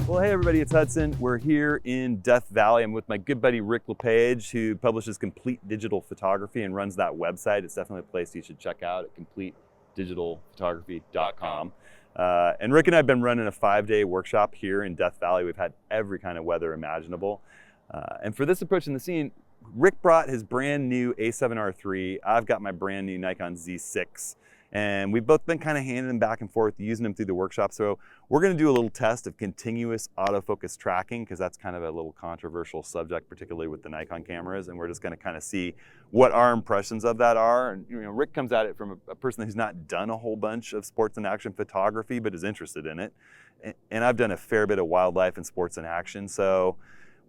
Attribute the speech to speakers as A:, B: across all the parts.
A: Well, hey everybody, it's Hudson. We're here in Death Valley. I'm with my good buddy Rick Lepage, who publishes Complete Digital Photography and runs that website. It's definitely a place you should check out at completedigitalphotography.com. And Rick and I have been running a 5-day workshop here in Death Valley. We've had every kind of weather imaginable. And for this approach in the scene, Rick brought his brand new A7R3. I've got my brand new Nikon Z6. And we've both been kind of handing them back and forth, using them through the workshop. So we're going to do a little test of continuous autofocus tracking, because that's kind of a little controversial subject, particularly with the Nikon cameras. And we're just going to kind of see what our impressions of that are. And Rick comes at it from a person who's not done a whole bunch of sports and action photography, but is interested in it. And I've done a fair bit of wildlife and sports and action. So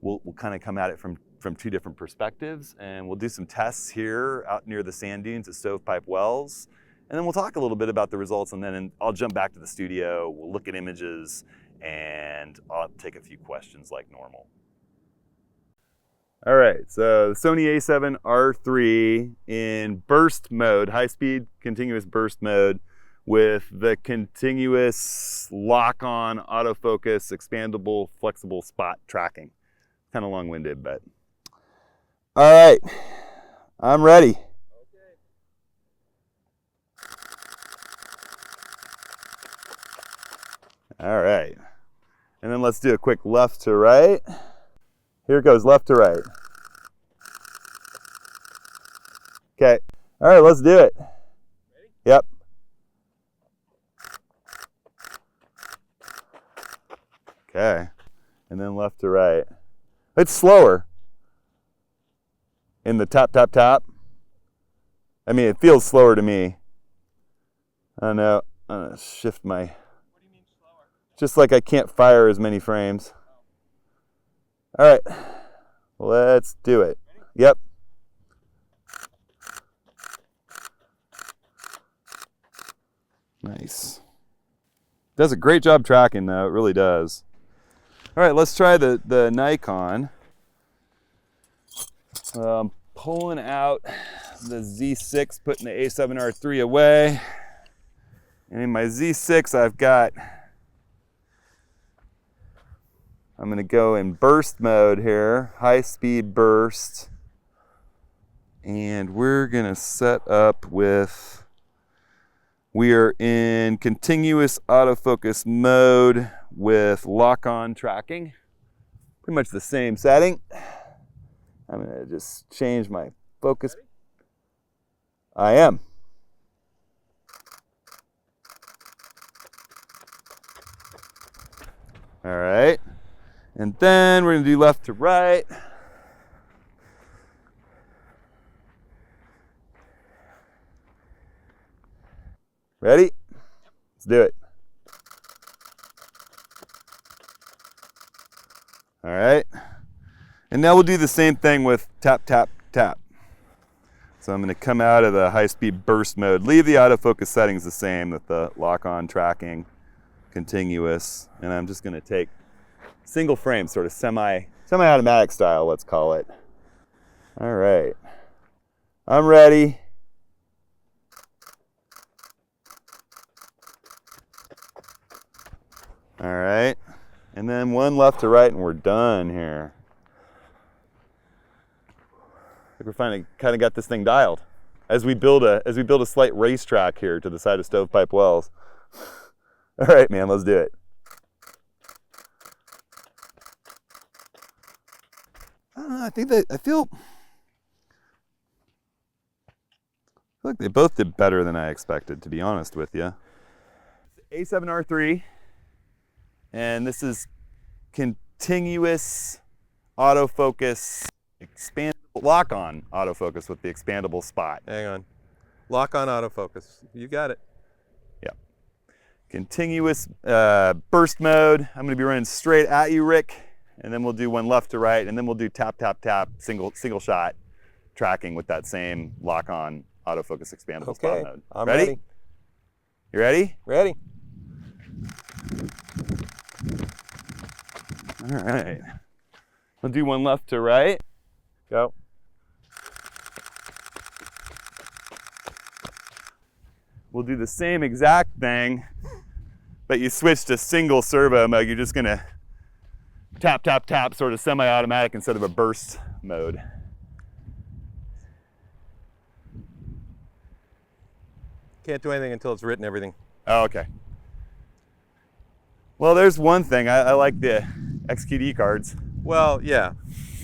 A: we'll kind of come at it from two different perspectives. And we'll do some tests here out near the sand dunes at Stovepipe Wells. And then we'll talk a little bit about the results, and then I'll jump back to the studio, we'll look at images, and I'll take a few questions like normal. All right, so Sony A7R3 in burst mode, high-speed continuous burst mode with the continuous lock-on autofocus, expandable, flexible spot tracking. Kind of long-winded, but. All right, I'm ready. All right, and then let's do a quick left to right. Here it goes, left to right. Okay, all right, let's do it. Ready? Yep. Okay, and then left to right. It's slower in the tap, tap, tap. I mean, it feels slower to me. I don't know, I'm gonna shift my, just like I can't fire as many frames. All right, let's do it. Yep. Nice. Does a great job tracking though, it really does. All right, let's try the Nikon. Pulling out the Z6, putting the A7R3 away. And in my Z6, I'm gonna go in burst mode here, high speed burst. And we're gonna set up with, we are in continuous autofocus mode with lock-on tracking. Pretty much the same setting. I'm gonna just change my focus. I am. All right. And then we're gonna do left to right. Ready? Let's do it. All right. And now we'll do the same thing with tap, tap, tap. So I'm gonna come out of the high-speed burst mode, leave the autofocus settings the same with the lock-on tracking, continuous, and I'm just gonna take single frame, sort of semi-automatic style, let's call it. All right, I'm ready. All right, and then one left to right and we're done here. I think we're finally kind of got this thing dialed. As we build a slight racetrack here to the side of Stovepipe Wells. All right, man, let's do it. I don't know, I feel like they both did better than I expected, to be honest with you. A7R3, and this is continuous autofocus, expandable lock-on autofocus with the expandable spot.
B: Hang on, lock-on autofocus, you got it.
A: Yep. Continuous burst mode. I'm going to be running straight at you, Rick. And then we'll do one left to right, and then we'll do tap, tap, tap, single shot tracking with that same lock-on autofocus expandable spot mode.
B: I'm ready.
A: You ready?
B: Ready.
A: All right. We'll do one left to right.
B: Go.
A: We'll do the same exact thing, but you switch to single servo mode. You're just gonna tap, tap, tap, sort of semi-automatic instead of a burst mode.
B: Can't do anything until it's written everything.
A: Oh, okay. Well, there's one thing. I like the XQD cards.
B: Well, yeah.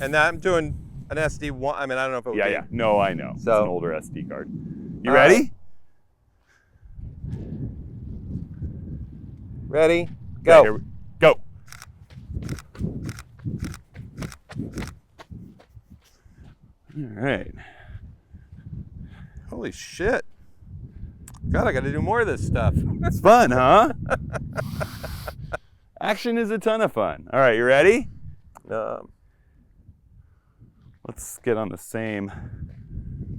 B: And I'm doing an SD1. I mean, I don't know if it would be.
A: Yeah. No, I know.
B: So,
A: it's an older SD card. You ready?
B: Ready? Go.
A: Okay, here we go. All right.
B: Holy shit. God, I got to do more of this stuff.
A: It's fun, huh? Action is a ton of fun. All right, you ready? Let's get on the same.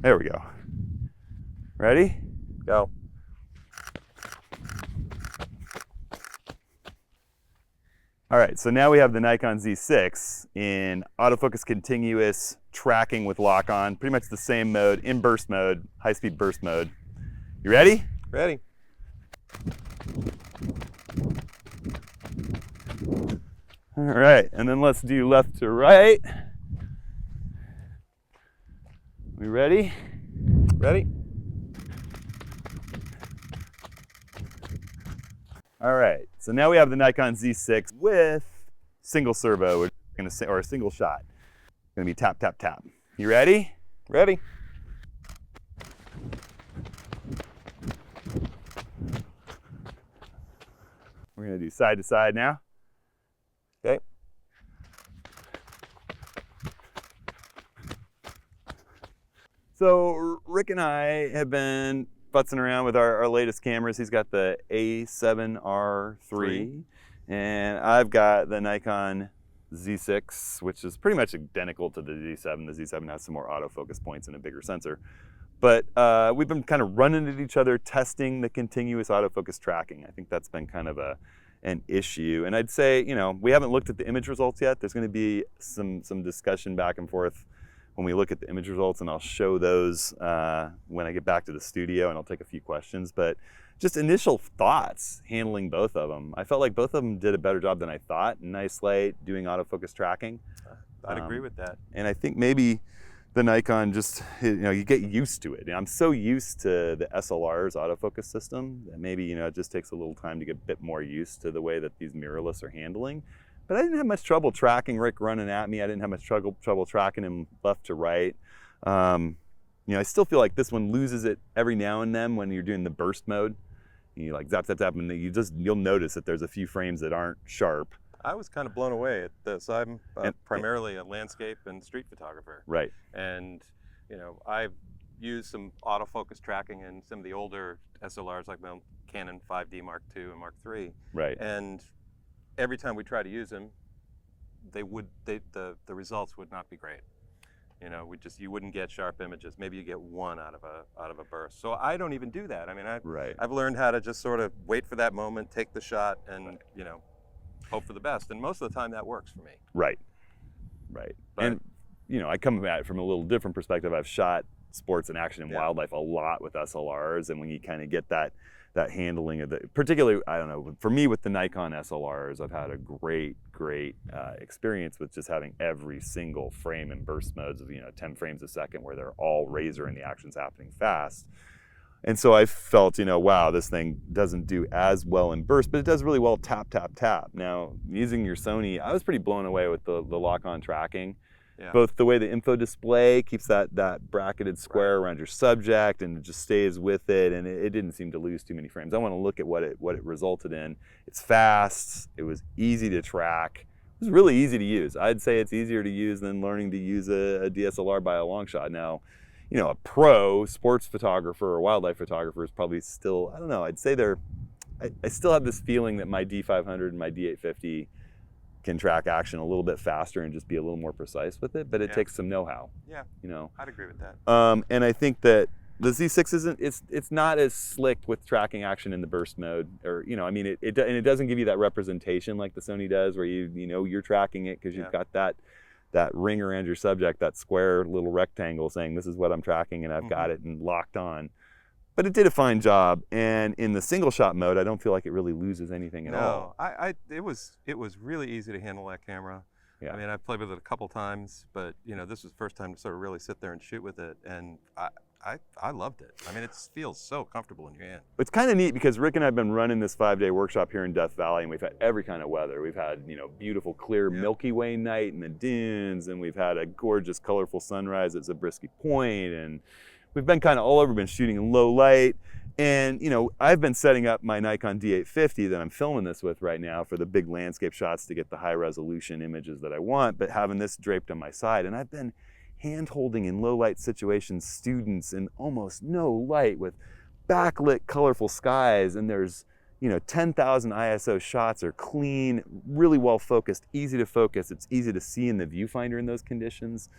A: There we go. Ready?
B: Go.
A: All right, so now we have the Nikon Z6 in autofocus continuous tracking with lock on, pretty much the same mode, in burst mode, high-speed burst mode. You ready?
B: Ready.
A: All right, and then let's do left to right. We ready?
B: Ready?
A: All right, so now we have the Nikon Z6 with single servo, we're gonna say, or a single shot. It's gonna be tap, tap, tap. You ready?
B: Ready.
A: We're gonna do side to side now.
B: Okay.
A: So Rick and I have been futzing around with our latest cameras. He's got the A7R3, and I've got the Nikon Z6, which is pretty much identical to the Z7. The Z7 has some more autofocus points and a bigger sensor. But we've been kind of running at each other, testing the continuous autofocus tracking. I think that's been kind of an issue. And I'd say, you know, we haven't looked at the image results yet. There's going to be some discussion back and forth when we look at the image results, and I'll show those when I get back to the studio, and I'll take a few questions. But just initial thoughts handling both of them. I felt like both of them did a better job than I thought. Nice light, doing autofocus tracking.
B: I'd agree with that.
A: And I think maybe the Nikon just, you know, you get used to it. I'm so used to the SLR's autofocus system that maybe, you know, it just takes a little time to get a bit more used to the way that these mirrorless are handling. But I didn't have much trouble tracking Rick running at me. I didn't have much trouble tracking him left to right. You know, I still feel like this one loses it every now and then when you're doing the burst mode. You like zap, zap, zap, and you'll notice that there's a few frames that aren't sharp.
B: I was kind of blown away at this. I'm primarily a landscape and street photographer.
A: Right.
B: And, you know, I've used some autofocus tracking in some of the older SLRs, like my Canon 5D Mark II and Mark III.
A: Right.
B: And every time we try to use them, the results would not be great. You know, you wouldn't get sharp images. Maybe you get one out of a burst. So I don't even do that. I mean, I've learned how to just sort of wait for that moment, take the shot, and you know, hope for the best. And most of the time, that works for me.
A: Right. But, and you know, I come at it from a little different perspective. I've shot sports and action and wildlife a lot with SLRs, and when you kind of get that handling of particularly, I don't know, for me with the Nikon SLRs, I've had a great experience with just having every single frame in burst modes of, you know, 10 frames a second where they're all razor and the action's happening fast. And so I felt, you know, wow, this thing doesn't do as well in burst, but it does really well tap, tap, tap. Now, using your Sony, I was pretty blown away with the lock-on tracking. Yeah. Both the way the info display keeps that bracketed square around your subject and it just stays with it, and it didn't seem to lose too many frames. I want to look at what it resulted in. It's fast, it was easy to track, it was really easy to use. I'd say it's easier to use than learning to use a DSLR by a long shot. Now, you know, a pro sports photographer or wildlife photographer is probably still, I don't know, I'd say I still have this feeling that my D500 and my D850 can track action a little bit faster and just be a little more precise with it, but it takes some know-how.
B: Yeah,
A: you know,
B: I'd agree with that.
A: And I think that the Z6 it's not as slick with tracking action in the burst mode, or you know, I mean, it doesn't give you that representation like the Sony does, where you know you're tracking it because you've got that ring around your subject, that square little rectangle saying this is what I'm tracking and I've got it and locked on. but it did a fine job. And in the single shot mode, I don't feel like it really loses anything at all.
B: No, it was really easy to handle that camera.
A: Yeah.
B: I mean, I've played with it a couple times, but you know, this was the first time to sort of really sit there and shoot with it, and I loved it. I mean, it feels so comfortable in your hand.
A: It's kind of neat because Rick and I have been running this 5-day workshop here in Death Valley, and we've had every kind of weather. We've had, you know, beautiful, clear Milky Way night in the dunes, and we've had a gorgeous, colorful sunrise at Zabriskie Point, and we've been kind of all over, been shooting in low light. And, you know, I've been setting up my Nikon D850 that I'm filming this with right now for the big landscape shots to get the high resolution images that I want, but having this draped on my side. And I've been hand-holding in low light situations students in almost no light with backlit colorful skies, and there's, you know, 10,000 ISO shots are clean, really well focused, easy to focus. It's easy to see in the viewfinder in those conditions.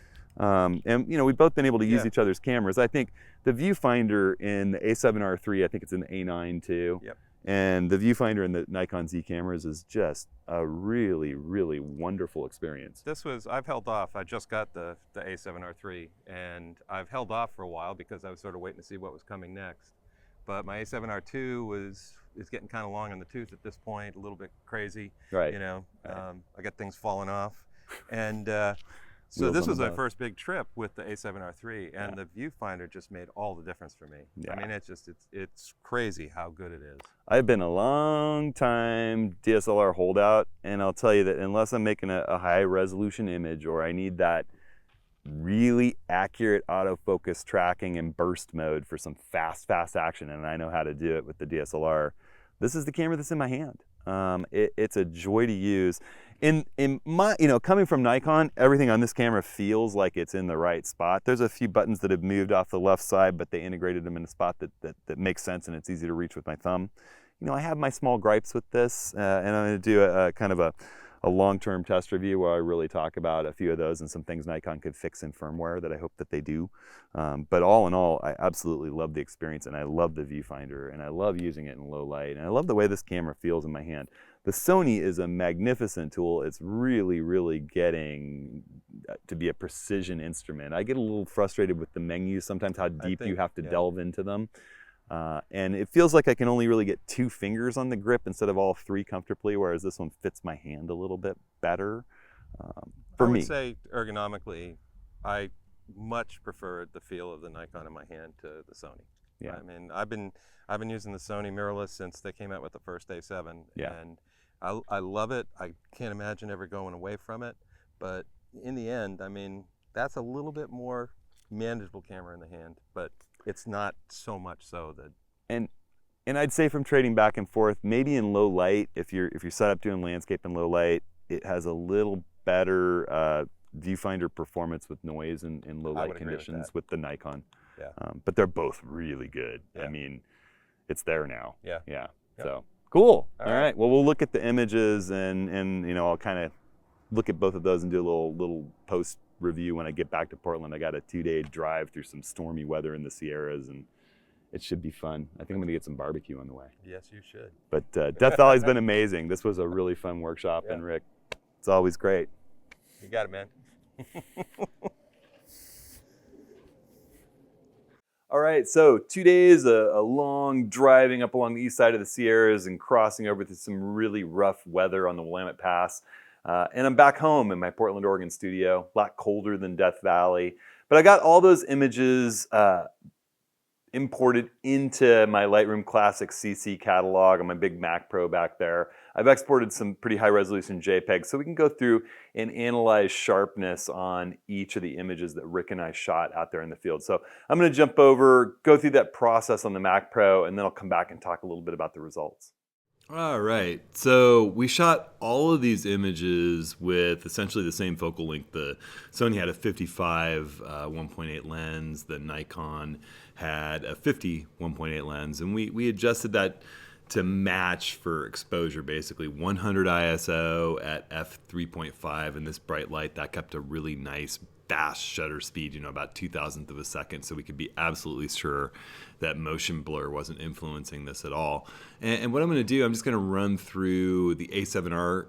A: And you know, we've both been able to use each other's cameras. I think the viewfinder in the A7R III, I think it's in the A9 too.
B: Yep.
A: And the viewfinder in the Nikon Z cameras is just a really, really wonderful experience.
B: I've held off. I just got the A7R III, and I've held off for a while because I was sort of waiting to see what was coming next. But my A7R II is getting kind of long in the tooth at this point, a little bit crazy.
A: Right.
B: You know,
A: Right.
B: I got things falling off, and so this was my first big trip with the A7R III, and the viewfinder just made all the difference for me.
A: Yeah.
B: I mean, it's crazy how good it is.
A: I've been a long time DSLR holdout, and I'll tell you that unless I'm making a high resolution image or I need that really accurate autofocus tracking and burst mode for some fast action, and I know how to do it with the DSLR, this is the camera that's in my hand. It's a joy to use. In my, you know, coming from Nikon, everything on this camera feels like it's in the right spot. There's a few buttons that have moved off the left side, but they integrated them in a spot that makes sense and it's easy to reach with my thumb. You know, I have my small gripes with this, and I'm going to do a kind of a long-term test review where I really talk about a few of those and some things Nikon could fix in firmware that I hope that they do. But all in all, I absolutely love the experience, and I love the viewfinder, and I love using it in low light, and I love the way this camera feels in my hand. The Sony is a magnificent tool. It's really, really getting to be a precision instrument. I get a little frustrated with the menus sometimes, how deep you have to delve into them. And it feels like I can only really get 2 fingers on the grip instead of all 3 comfortably, whereas this one fits my hand a little bit better. For me,
B: I would say ergonomically, I much preferred the feel of the Nikon in my hand to the Sony.
A: Yeah.
B: I mean, I've been using the Sony Mirrorless since they came out with the first A7, and I love it. I can't imagine ever going away from it. But in the end, I mean, that's a little bit more manageable camera in the hand, but it's not so much so that.
A: And I'd say from trading back and forth, maybe in low light, if you're set up doing landscape in low light, it has a little better viewfinder performance with noise in low light conditions with the Nikon.
B: Yeah.
A: But they're both really good.
B: Yeah.
A: I mean, it's there now.
B: Yeah.
A: Yeah.
B: Yep.
A: So cool.
B: All
A: All right. Well, we'll look at the images, and you know, I'll kind of look at both of those and do a little post review when I get back to Portland. I got a 2-day drive through some stormy weather in the Sierras, and it should be fun. I think I'm gonna get some barbecue on the way.
B: Yes, you should.
A: But Death Valley's been amazing. This was a really fun workshop, and Rick, it's always great.
B: You got it, man.
A: All right, so 2 days, a long driving up along the east side of the Sierras and crossing over through some really rough weather on the Willamette Pass. And I'm back home in my Portland, Oregon studio, a lot colder than Death Valley. But I got all those images imported into my Lightroom Classic CC catalog on my big Mac Pro back there. I've exported some pretty high resolution JPEGs, so we can go through and analyze sharpness on each of the images that Rick and I shot out there in the field. So I'm gonna jump over, go through that process on the Mac Pro, and then I'll come back and talk a little bit about the results.
C: All right, so we shot all of these images with essentially the same focal length. The Sony had a 55 1.8 lens, the Nikon had a 50 1.8 lens, and we adjusted that to match for exposure, basically 100 ISO at f3.5 in this bright light. That kept a really nice fast shutter speed, you know, about 2,000th of a second, so we could be absolutely sure that motion blur wasn't influencing this at all. And what I'm going to do, I'm just going to run through the A7R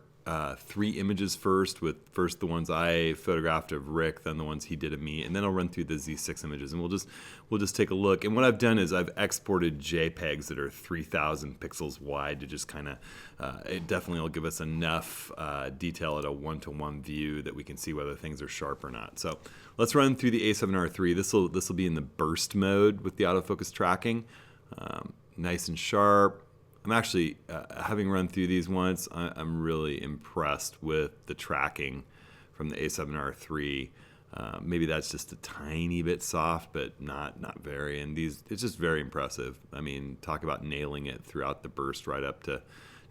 C: 3 images first, with first the ones I photographed of Rick, then the ones he did of me, and then I'll run through the Z6 images, and we'll just take a look. And what I've done is I've exported JPEGs that are 3,000 pixels wide to just kind of, it definitely will give us enough detail at a one-to-one view that we can see whether things are sharp or not. So let's run through the A7R III. This will be in the burst mode with the autofocus tracking, nice and sharp. I'm actually, having run through these once, I'm really impressed with the tracking from the A7R III. Maybe that's just a tiny bit soft, but not very. And these, it's just very impressive. I mean, talk about nailing it throughout the burst right up to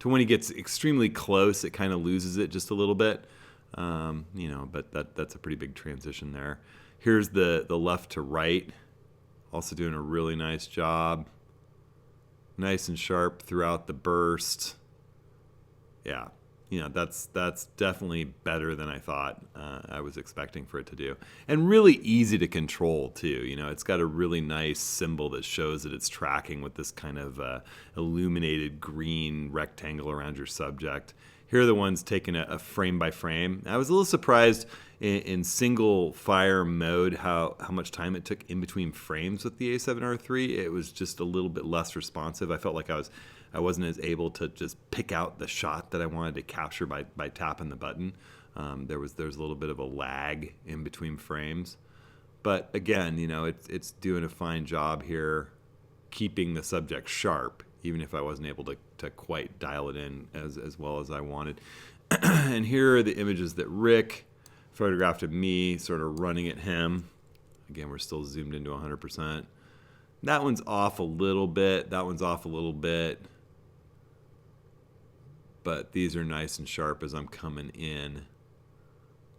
C: when he gets extremely close, it kind of loses it just a little bit. You know, but that's a pretty big transition there. Here's the left to right, also doing a really nice job. Nice and sharp throughout the burst. Yeah, you know, that's definitely better than I thought I was expecting for it to do. And really easy to control too. You know, it's got a really nice symbol that shows that it's tracking with this kind of illuminated green rectangle around your subject. Here are the ones taken a frame by frame. I was a little surprised in single fire mode how much time it took in between frames with the A7R III. It was just a little bit less responsive. I felt like I wasn't as able to just pick out the shot that I wanted to capture by tapping the button. There was a little bit of a lag in between frames. But again, you know, it's doing a fine job here keeping the subject sharp, even if I wasn't able to quite dial it in as well as I wanted. And here are the images that Rick photographed of me, sort of running at him. Again, we're still zoomed into 100%. That one's off a little bit. That one's off a little bit. But these are nice and sharp as I'm coming in.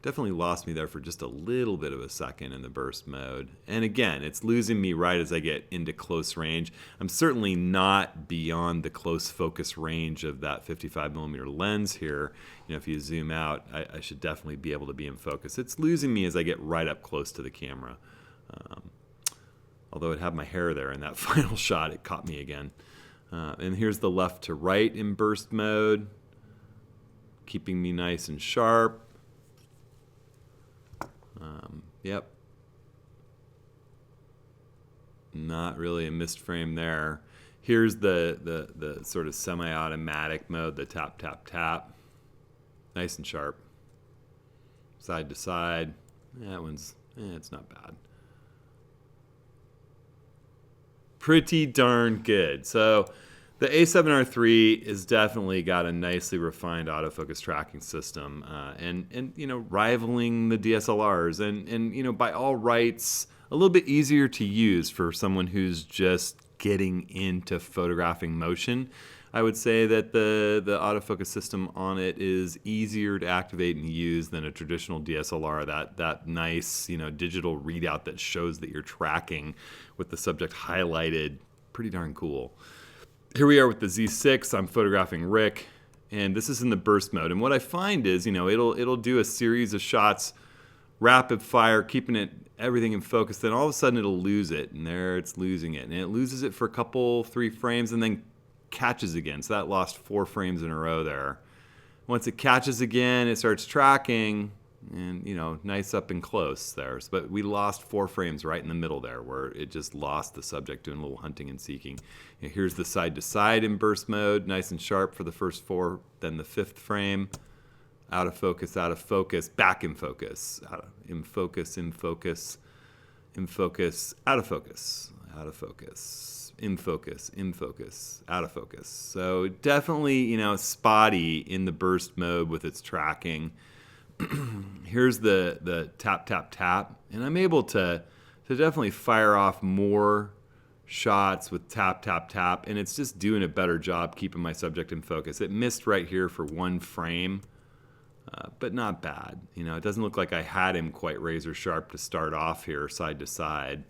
C: Definitely lost me there for just a little bit of a second in the burst mode. And again, it's losing me right as I get into close range. I'm certainly not beyond the close focus range of that 55mm lens here. You know, if you zoom out, I should definitely be able to be in focus. It's losing me as I get right up close to the camera. Although it had my hair there in that final shot, it caught me again. And here's the left to right in burst mode, keeping me nice and sharp. Yep. Not really a missed frame there. Here's the sort of semi-automatic mode, the tap, tap, tap. Nice and sharp. Side to side. That one's, it's not bad. Pretty darn good. So the A7R III has definitely got a nicely refined autofocus tracking system, and you know, rivaling the DSLRs, and you know, by all rights, a little bit easier to use for someone who's just getting into photographing motion. I would say that the autofocus system on it is easier to activate and use than a traditional DSLR. That nice, you know, digital readout that shows that you're tracking with the subject highlighted, pretty darn cool. Here we are with the Z6. I'm photographing Rick, and this is in the burst mode. And what I find is, you know, it'll do a series of shots, rapid fire, keeping everything in focus. Then all of a sudden it'll lose it, and there it's losing it, and it loses it for a couple, 3 frames, and then catches again. So that lost 4 frames in a row there. Once it catches again, it starts tracking, and you know, nice up and close there. But we lost 4 frames right in the middle there, where it just lost the subject doing a little hunting and seeking. And here's the side to side in burst mode, nice and sharp for the first 4. Then the 5th frame, out of focus, back in focus, in focus, in focus, in focus, out of focus, in focus, in focus, out of focus. So definitely, you know, spotty in the burst mode with its tracking. Here's the tap, tap, tap, and I'm able to definitely fire off more shots with tap, tap, tap, and it's just doing a better job keeping my subject in focus. It missed right here for 1 frame, but not bad. You know, it doesn't look like I had him quite razor sharp to start off here, side to side.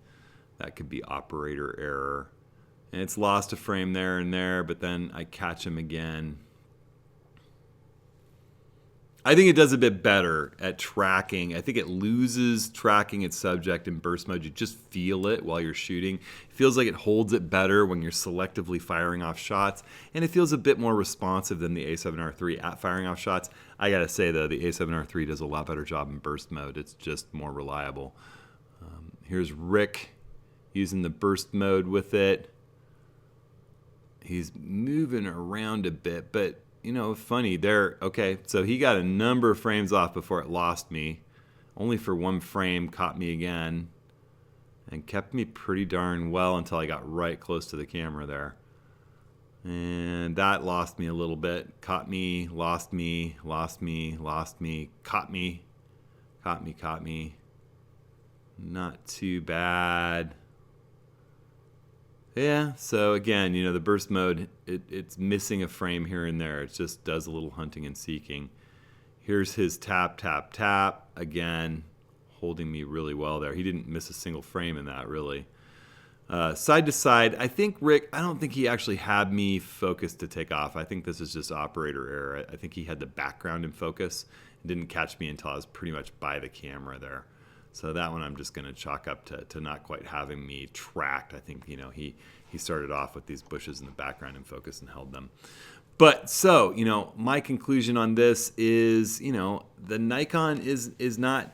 C: That could be operator error. And it's lost a frame there and there, but then I catch him again. I think it does a bit better at tracking. I think it loses tracking its subject in burst mode. You just feel it while you're shooting. It feels like it holds it better when you're selectively firing off shots, and it feels a bit more responsive than the A7R3 at firing off shots. I gotta say though, the A7R3 does a lot better job in burst mode. It's just more reliable. Here's Rick using the burst mode with it. He's moving around a bit, but you know, funny there. Okay, so he got a number of frames off before it lost me. Only for one frame, caught me again, and kept me pretty darn well until I got right close to the camera there. And that lost me a little bit. Caught me, lost me, lost me, lost me, caught me, caught me, caught me. Not too bad. Yeah, so again, you know, the burst mode, it's missing a frame here and there. It just does a little hunting and seeking. Here's his tap, tap, tap. Again, holding me really well there. He didn't miss a single frame in that, really. Side to side, I think Rick, I don't think he actually had me focused to take off. I think this is just operator error. I think he had the background in focus and didn't catch me until I was pretty much by the camera there. So that one I'm just going to chalk up to not quite having me tracked. I think, you know, he started off with these bushes in the background in focus and held them. But so, you know, my conclusion on this is, you know, the Nikon is not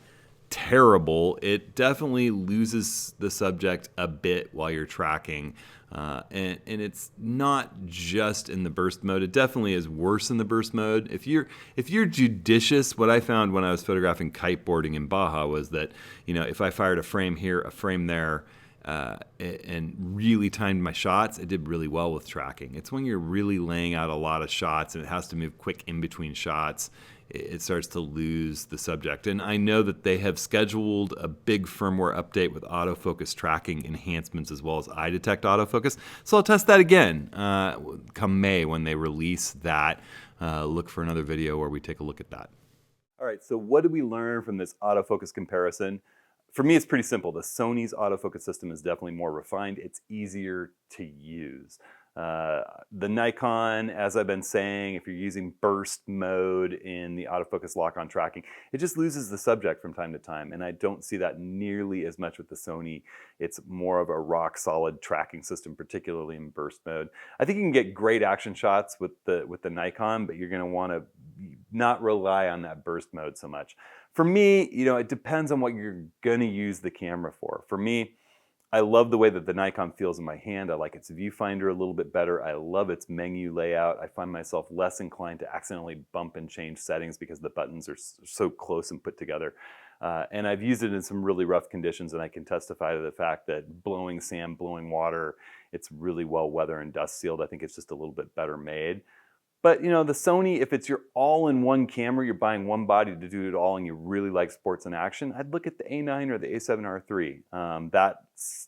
C: terrible. It definitely loses the subject a bit while you're tracking. And it's not just in the burst mode. It definitely is worse in the burst mode. If you're judicious, what I found when I was photographing kiteboarding in Baja was that, you know, if I fired a frame here, a frame there, and really timed my shots, it did really well with tracking. It's when you're really laying out a lot of shots and it has to move quick in between shots, it starts to lose the subject. And I know that they have scheduled a big firmware update with autofocus tracking enhancements as well as eye detect autofocus. So I'll test that again come May when they release that. Look for another video where we take a look at that.
A: All right, so what did we learn from this autofocus comparison? For me, it's pretty simple. The Sony's autofocus system is definitely more refined. It's easier to use. The Nikon, as I've been saying, if you're using burst mode in the autofocus lock-on tracking, it just loses the subject from time to time, and I don't see that nearly as much with the Sony. It's more of a rock-solid tracking system, particularly in burst mode. I think you can get great action shots with the Nikon, but you're going to want to not rely on that burst mode so much. For me, you know, it depends on what you're going to use the camera for. For me, I love the way that the Nikon feels in my hand. I like its viewfinder a little bit better. I love its menu layout. I find myself less inclined to accidentally bump and change settings because the buttons are so close and put together. And I've used it in some really rough conditions, and I can testify to the fact that blowing sand, blowing water, it's really well weather and dust sealed. I think it's just a little bit better made. But you know, the Sony, if it's your all-in-one camera, you're buying one body to do it all, and you really like sports and action, I'd look at the A9 or the A7R3.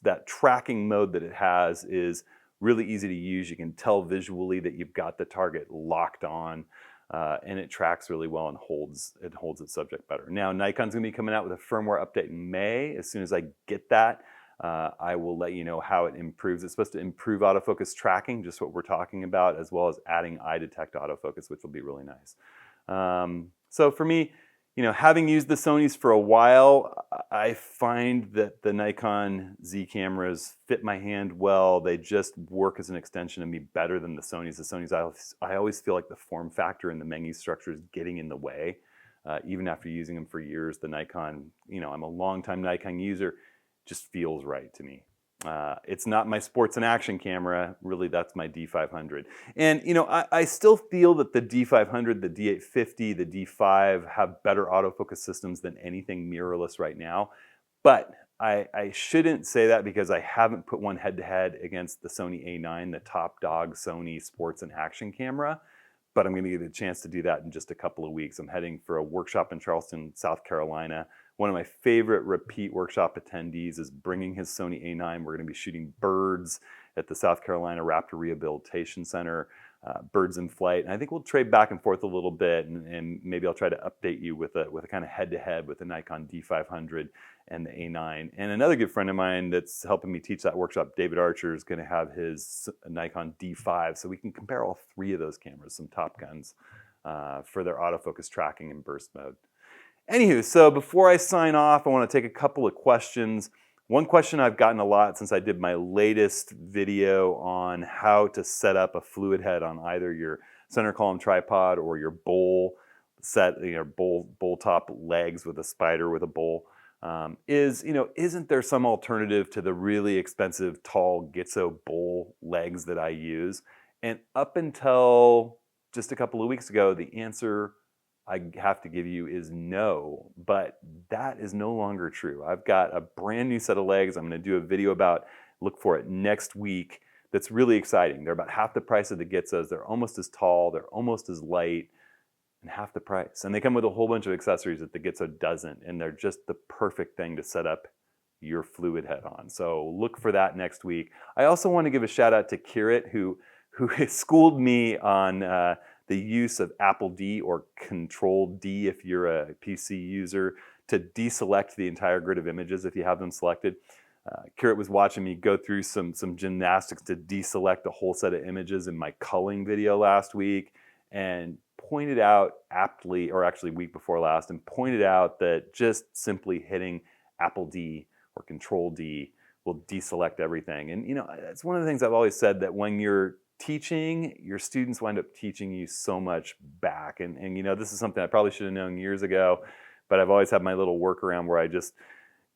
A: That tracking mode that it has is really easy to use. You can tell visually that you've got the target locked on, and it tracks really well and holds its subject better. Now, Nikon's going to be coming out with a firmware update in May. As soon as I get that, I will let you know how it improves. It's supposed to improve autofocus tracking, just what we're talking about, as well as adding eye detect autofocus, which will be really nice. So for me, you know, having used the Sonys for a while, I find that the Nikon Z cameras fit my hand well. They just work as an extension of me better than the Sonys. The Sonys, I always feel like the form factor and the menu structure is getting in the way. Even after using them for years, the Nikon, you know, I'm a longtime Nikon user, just feels right to me. It's not my sports and action camera. Really, that's my D500. And you know, I still feel that the D500, the D850, the D5 have better autofocus systems than anything mirrorless right now. But I shouldn't say that because I haven't put one head-to-head against the Sony A9, the top dog Sony sports and action camera. But I'm going to get a chance to do that in just a couple of weeks. I'm heading for a workshop in Charleston, South Carolina. One of my favorite repeat workshop attendees is bringing his Sony A9. We're going to be shooting birds at the South Carolina Raptor Rehabilitation Center, birds in flight. And I think we'll trade back and forth a little bit, and maybe I'll try to update you with a kind of head-to-head with the Nikon D500 and the A9. And another good friend of mine that's helping me teach that workshop, David Archer, is going to have his Nikon D5, so we can compare all three of those cameras, some top guns. for their autofocus tracking and burst mode. Anywho, so before I sign off, I want to take a couple of questions. One question I've gotten a lot since I did my latest video on how to set up a fluid head on either your center column tripod or your bowl set, bowl top legs with a spider with a bowl, is, isn't there some alternative to the really expensive tall Gitzo bowl legs that I use? And up until just a couple of weeks ago, the answer I have to give you is no, but that is no longer true. I've got a brand new set of legs I'm going to do a video about, look for it next week, that's really exciting. They're about half the price of the Gitzos. They're almost as tall, they're almost as light, and half the price. And they come with a whole bunch of accessories that the Gitzo doesn't, and they're just the perfect thing to set up your fluid head on. So look for that next week. I also want to give a shout out to Kirit, who schooled me on the use of Apple D or Control D if you're a PC user to deselect the entire grid of images if you have them selected. Kirit was watching me go through some gymnastics to deselect a whole set of images in my culling video last week, and pointed out aptly, or actually week before last, and pointed out that just simply hitting Apple D or Control D will deselect everything. And it's one of the things I've always said, that when you're teaching, your students wind up teaching you so much back. And this is something I probably should have known years ago, but I've always had my little workaround where I just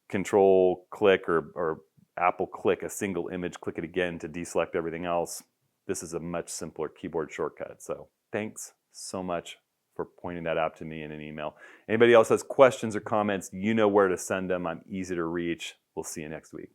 A: Control click or Apple click a single image, click it again to deselect everything else. This is a much simpler keyboard shortcut. So thanks so much for pointing that out to me in an email. Anybody else has questions or comments, you know where to send them. I'm easy to reach. We'll see you next week.